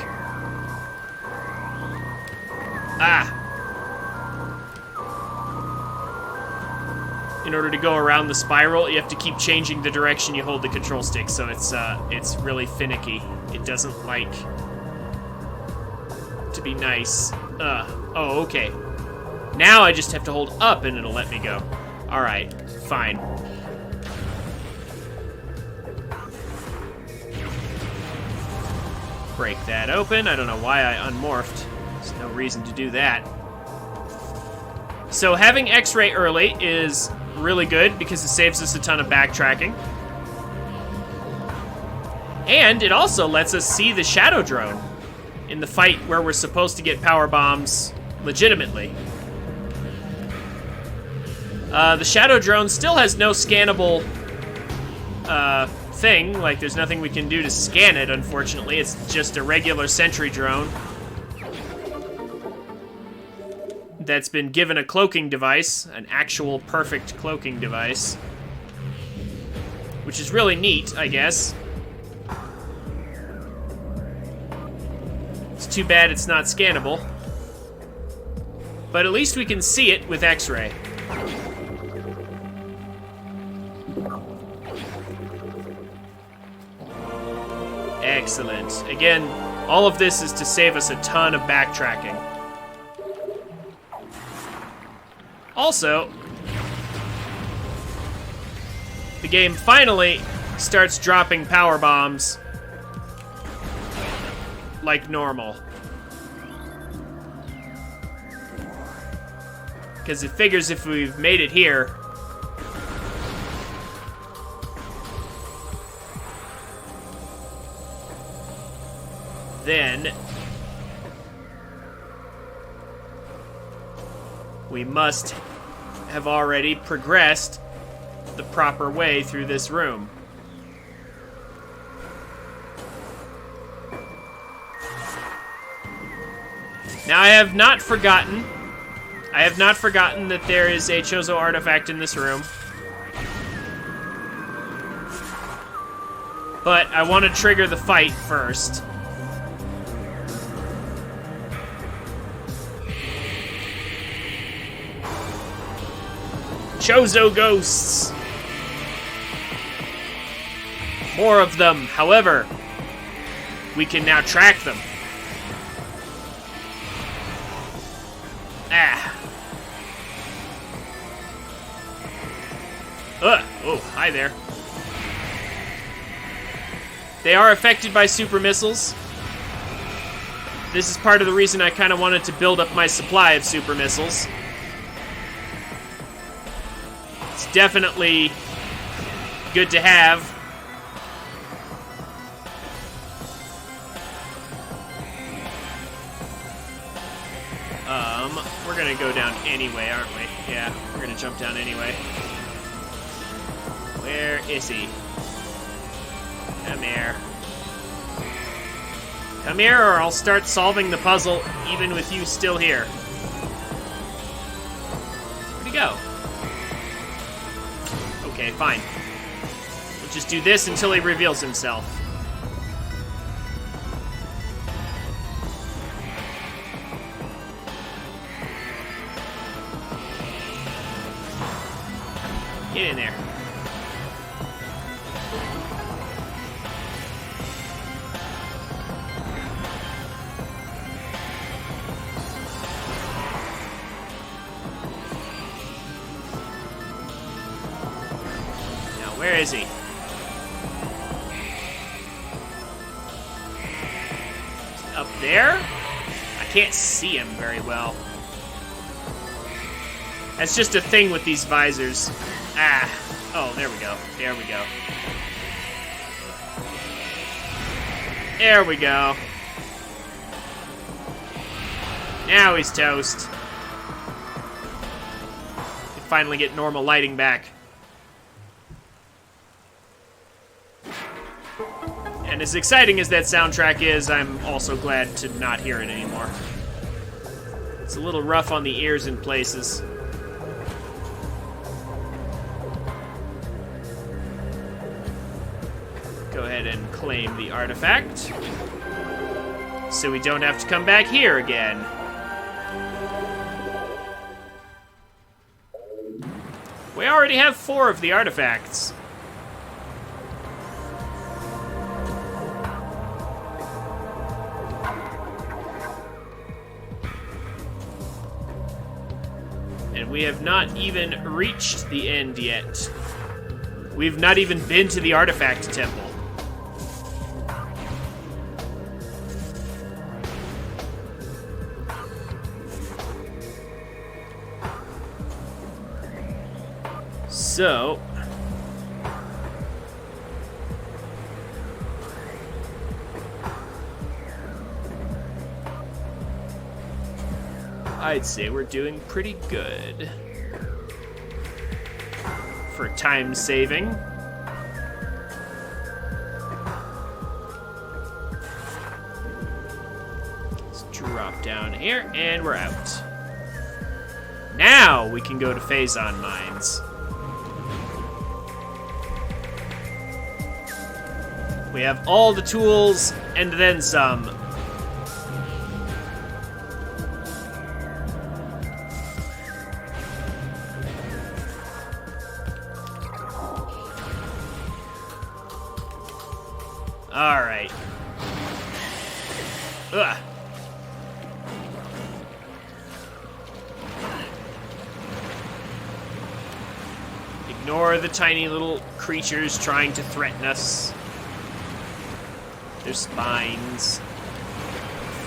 In order to go around the spiral, you have to keep changing the direction you hold the control stick, so it's really finicky. It doesn't like to be nice. Oh, okay. Now I just have to hold up and it'll let me go. Alright, fine. Break that open. I don't know why I unmorphed. There's no reason to do that. So having X-ray early is really good because it saves us a ton of backtracking. And it also lets us see the Shadow Drone in the fight where we're supposed to get power bombs legitimately. The Shadow Drone still has no scannable thing. Like, there's nothing we can do to scan it, unfortunately. It's just a regular sentry drone that's been given a cloaking device, an actual perfect cloaking device, which is really neat, I guess. It's too bad it's not scannable. But at least we can see it with X-ray. Excellent. Again, all of this is to save us a ton of backtracking. Also, the game finally starts dropping power bombs like normal. Because it figures if we've made it here, then we must have already progressed the proper way through this room. Now, I have not forgotten that there is a Chozo artifact in this room. But I want to trigger the fight first. Chozo ghosts! More of them, however, we can now track them. Oh, hi there. They are affected by super missiles. This is part of the reason I kind of wanted to build up my supply of super missiles. It's definitely good to have. We're gonna go down anyway, aren't we? Yeah, we're gonna jump down anyway. Where is he? Come here. Come here, or I'll start solving the puzzle even with you still here. Where'd he go? Okay, fine. We'll just do this until he reveals himself. Get in there. Now, where is he? Up there? I can't see him very well. That's just a thing with these visors. Ah. Oh, there we go. There we go. There we go. Now he's toast. We finally get normal lighting back. And as exciting as that soundtrack is, I'm also glad to not hear it anymore. It's a little rough on the ears in places. Go ahead and claim the artifact, so we don't have to come back here again. We already have 4 of the artifacts. And we have not even reached the end yet. We've not even been to the artifact temple. So, I'd say we're doing pretty good for time saving. Let's drop down here, and we're out. Now we can go to Phazon Mines. We have all the tools and then some. Ignore the tiny little creatures trying to threaten us. Their spines.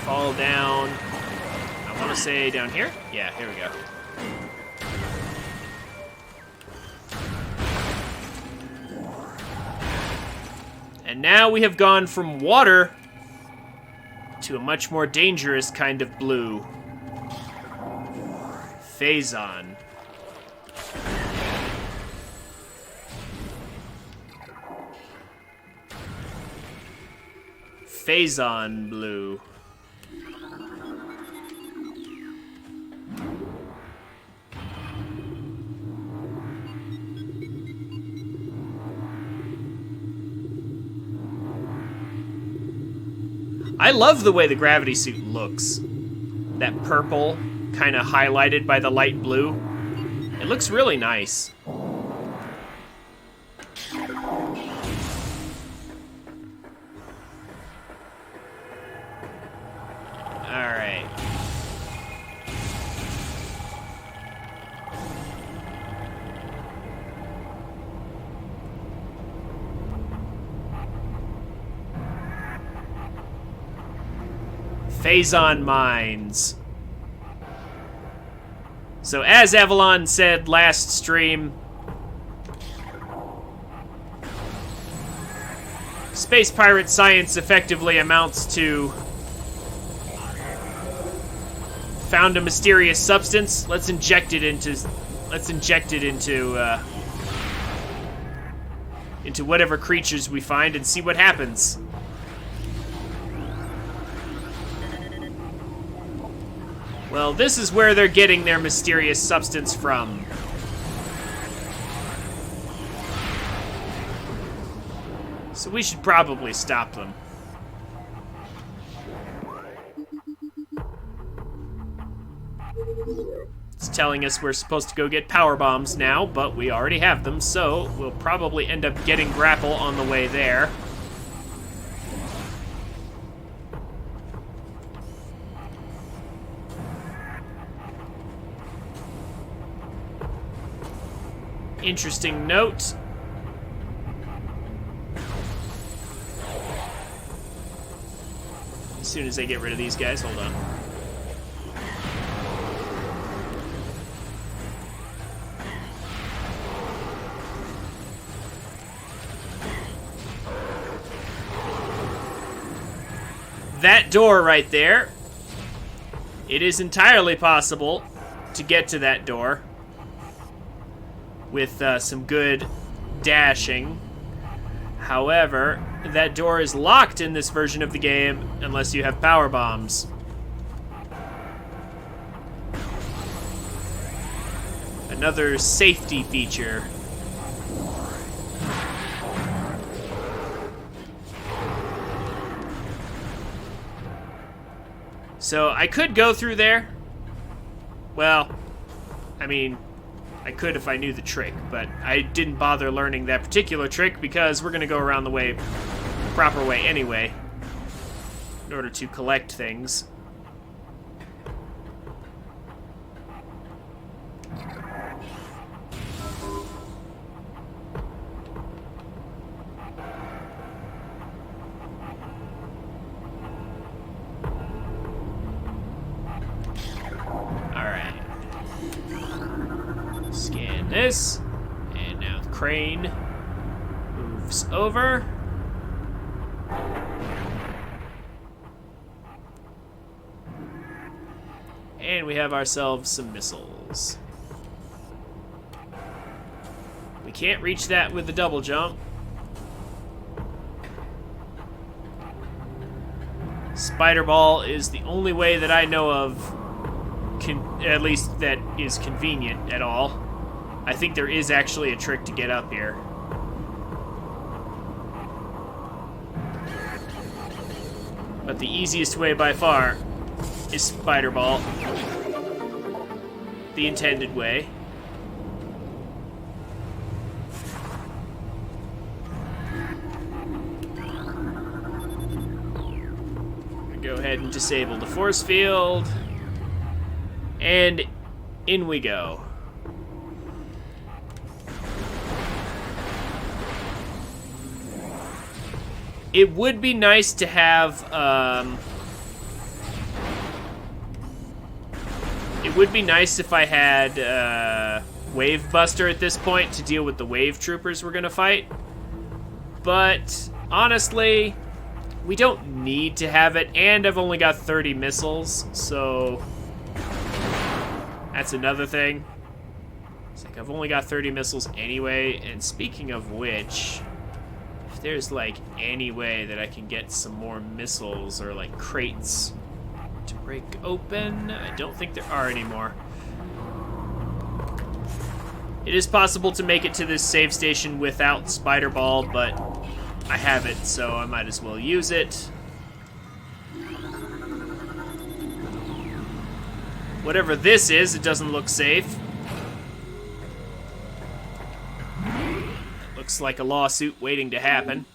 Fall down. I want to say down here? Yeah, here we go. And now we have gone from water to a much more dangerous kind of blue. Phazon. Phazon blue. I love the way the gravity suit looks. That purple, kind of highlighted by the light blue. It looks really nice. Alright. Phazon Mines. So as Avalon said last stream, space pirate science effectively amounts to found a mysterious substance. Let's inject it into whatever creatures we find and see what happens. Well, this is where they're getting their mysterious substance from. So we should probably stop them. It's telling us we're supposed to go get power bombs now, but we already have them, so we'll probably end up getting grapple on the way there. Interesting note. As soon as I get rid of these guys, hold on. That door right there, it is entirely possible to get to that door with some good dashing. However, that door is locked in this version of the game unless you have power bombs. Another safety feature. So I could go through there. Well, I mean, I could if I knew the trick, but I didn't bother learning that particular trick because we're gonna go around the proper way anyway, in order to collect things. This, and now the crane moves over. And we have ourselves some missiles. We can't reach that with the double jump. Spider Ball is the only way that I know of, at least that is convenient at all. I think there is actually a trick to get up here. But the easiest way by far is Spider Ball. The intended way. Go ahead and disable the force field. And in we go. It would be nice to have, it would be nice if I had, Wave Buster at this point to deal with the wave troopers we're gonna fight. But, honestly, we don't need to have it, and I've only got 30 missiles, so that's another thing. It's like I've only got 30 missiles anyway, and speaking of which, if there's like any way that I can get some more missiles or like crates to break open, I don't think there are anymore. It is possible to make it to this save station without Spider Ball, but I have it, so I might as well use it. Whatever this is, it doesn't look safe. It looks like a lawsuit waiting to happen.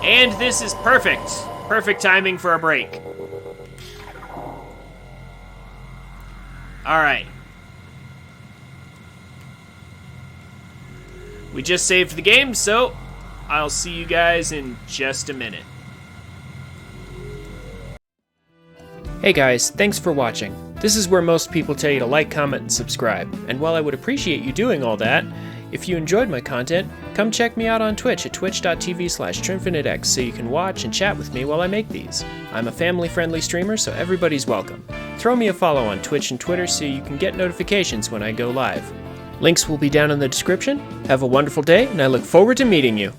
And this is perfect. Perfect timing for a break. All right. We just saved the game, so I'll see you guys in just a minute. Hey guys, thanks for watching. This is where most people tell you to like, comment, and subscribe. And while I would appreciate you doing all that, if you enjoyed my content, come check me out on Twitch at twitch.tv/TrinfiniteX so you can watch and chat with me while I make these. I'm a family-friendly streamer, so everybody's welcome. Throw me a follow on Twitch and Twitter so you can get notifications when I go live. Links will be down in the description. Have a wonderful day, and I look forward to meeting you.